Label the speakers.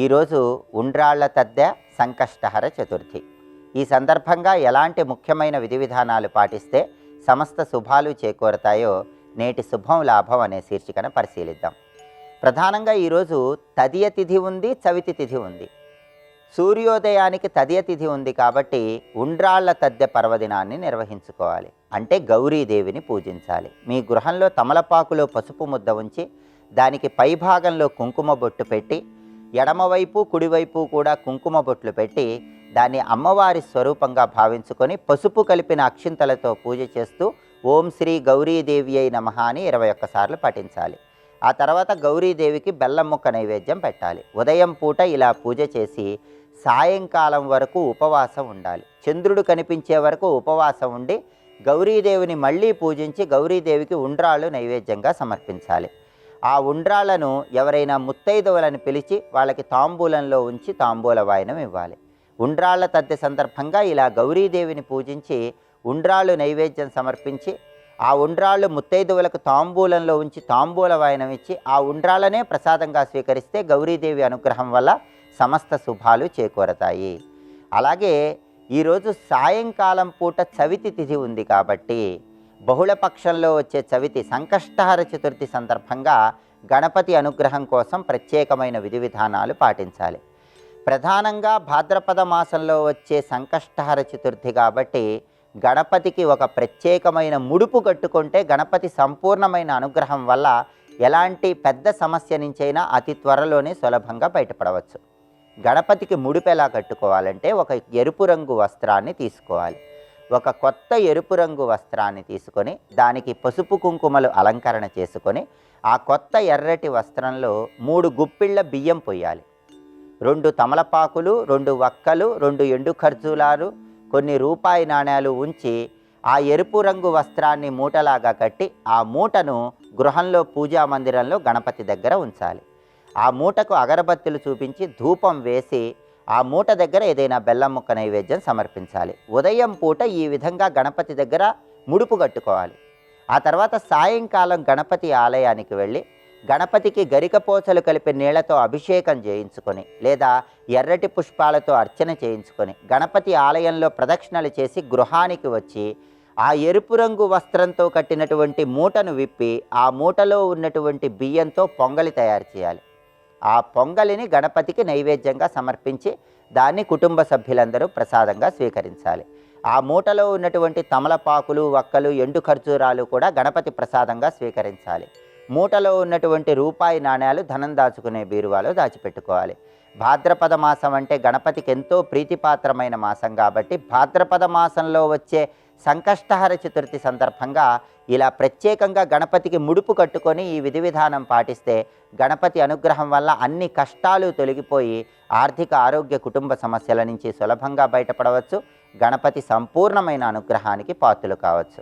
Speaker 1: ఈరోజు ఉండ్రాళ్ల తద్దె సంకష్టహర చతుర్థి. ఈ సందర్భంగా ఎలాంటి ముఖ్యమైన విధి విధానాలు పాటిస్తే సమస్త శుభాలు చేకూరతాయో నేటి శుభం లాభం అనే శీర్షికన పరిశీలిద్దాం. ప్రధానంగా ఈరోజు తదియ తిథి ఉంది, చవితి తిథి ఉంది. సూర్యోదయానికి తదియ తిథి ఉంది కాబట్టి ఉండ్రాళ్ల తద్దె పర్వదినాన్ని నిర్వహించుకోవాలి. అంటే గౌరీదేవిని పూజించాలి. మీ గృహంలో తమలపాకులో పసుపు ముద్ద ఉంచి దానికి పైభాగంలో కుంకుమ బొట్టు పెట్టి ఎడమవైపు కుడివైపు కూడా కుంకుమ బొట్లు పెట్టి దాన్ని అమ్మవారి స్వరూపంగా భావించుకొని పసుపు కలిపిన అక్షింతలతో పూజ చేస్తూ ఓం శ్రీ గౌరీదేవి అయి నమః అని 21 సార్లు పఠించాలి. ఆ తర్వాత గౌరీదేవికి బెల్లం ముక్క నైవేద్యం పెట్టాలి. ఉదయం పూట ఇలా పూజ చేసి సాయంకాలం వరకు ఉపవాసం ఉండాలి. చంద్రుడు కనిపించే వరకు ఉపవాసం ఉండి గౌరీదేవిని మళ్ళీ పూజించి గౌరీదేవికి ఉండ్రాళ్ళు నైవేద్యంగా సమర్పించాలి. ఆ ఉండ్రాళ్లను ఎవరైనా ముత్తైదువులను పిలిచి వాళ్ళకి తాంబూలంలో ఉంచి తాంబూల వాయనం ఇవ్వాలి. ఉండ్రాళ్ల తద్దె సందర్భంగా ఇలా గౌరీదేవిని పూజించి ఉండ్రాళ్ళు నైవేద్యం సమర్పించి ఆ ఉండ్రాళ్ళు ముత్తైదువులకు తాంబూలంలో ఉంచి తాంబూల వాయనం ఇచ్చి ఆ ఉండ్రాళ్ళనే ప్రసాదంగా స్వీకరిస్తే గౌరీదేవి అనుగ్రహం వల్ల సమస్త శుభాలు చేకూరతాయి. అలాగే ఈరోజు సాయంకాలం పూట చవితి తిథి ఉంది కాబట్టి బహుళపక్షంలో వచ్చే చవితి సంకష్టహర చతుర్థి సందర్భంగా గణపతి అనుగ్రహం కోసం ప్రత్యేకమైన విధి విధానాలు పాటించాలి. ప్రధానంగా భాద్రపద మాసంలో వచ్చే సంకష్టహర చతుర్థి కాబట్టి గణపతికి ఒక ప్రత్యేకమైన ముడుపు కట్టుకుంటే గణపతి సంపూర్ణమైన అనుగ్రహం వల్ల ఎలాంటి పెద్ద సమస్య నుంచైనా అతి త్వరలోనే సులభంగా బయటపడవచ్చు. గణపతికి ముడుపు ఎలా కట్టుకోవాలంటే ఒక ఎరుపు రంగు వస్త్రాన్ని తీసుకోవాలి. ఒక కొత్త ఎరుపు రంగు వస్త్రాన్ని తీసుకొని దానికి పసుపు కుంకుమలు అలంకరణ చేసుకొని ఆ కొత్త ఎర్రటి వస్త్రంలో 3 గుప్పిళ్ళ బియ్యం పొయ్యాలి. 2 తమలపాకులు, 2 వక్కలు, 2 ఎండు ఖర్జూరాలు, కొన్ని రూపాయి నాణ్యాలు ఉంచి ఆ ఎరుపు రంగు వస్త్రాన్ని మూటలాగా కట్టి ఆ మూటను గృహంలో పూజా మందిరంలో గణపతి దగ్గర ఉంచాలి. ఆ మూటకు అగరబత్తులు చూపించి ధూపం వేసి ఆ మూట దగ్గర ఏదైనా బెల్లం ముక్క నైవేద్యం సమర్పించాలి. ఉదయం పూట ఈ విధంగా గణపతి దగ్గర ముడుపు కట్టుకోవాలి. ఆ తర్వాత సాయంకాలం గణపతి ఆలయానికి వెళ్ళి గణపతికి గరికపోచలు కలిపి నీళ్లతో అభిషేకం చేయించుకొని లేదా ఎర్రటి పుష్పాలతో అర్చన చేయించుకొని గణపతి ఆలయంలో ప్రదక్షిణలు చేసి గృహానికి వచ్చి ఆ ఎరుపు రంగు వస్త్రంతో కట్టినటువంటి మూటను విప్పి ఆ మూటలో ఉన్నటువంటి బియ్యంతో పొంగలి తయారు చేయాలి. ఆ పొంగలిని గణపతికి నైవేద్యంగా సమర్పించి దాన్ని కుటుంబ సభ్యులందరూ ప్రసాదంగా స్వీకరించాలి. ఆ మూటలో ఉన్నటువంటి తమలపాకులు, వక్కలు, ఎండు ఖర్జూరాలు కూడా గణపతి ప్రసాదంగా స్వీకరించాలి. మూటలో ఉన్నటువంటి రూపాయి నాణ్యాలు ధనం దాచుకునే బీరువాలో దాచిపెట్టుకోవాలి. భాద్రపద మాసం అంటే గణపతికి ఎంతో ప్రీతిపాత్రమైన మాసం కాబట్టి భాద్రపద మాసంలో వచ్చే సంకష్టహర చతుర్థి సందర్భంగా ఇలా ప్రత్యేకంగా గణపతికి ముడుపు కట్టుకొని ఈ విధి విధానం పాటిస్తే గణపతి అనుగ్రహం వల్ల అన్ని కష్టాలు తొలగిపోయి ఆర్థిక ఆరోగ్య కుటుంబ సమస్యల నుంచి సులభంగా బయటపడవచ్చు. గణపతి సంపూర్ణమైన అనుగ్రహానికి పాత్రలు కావచ్చు.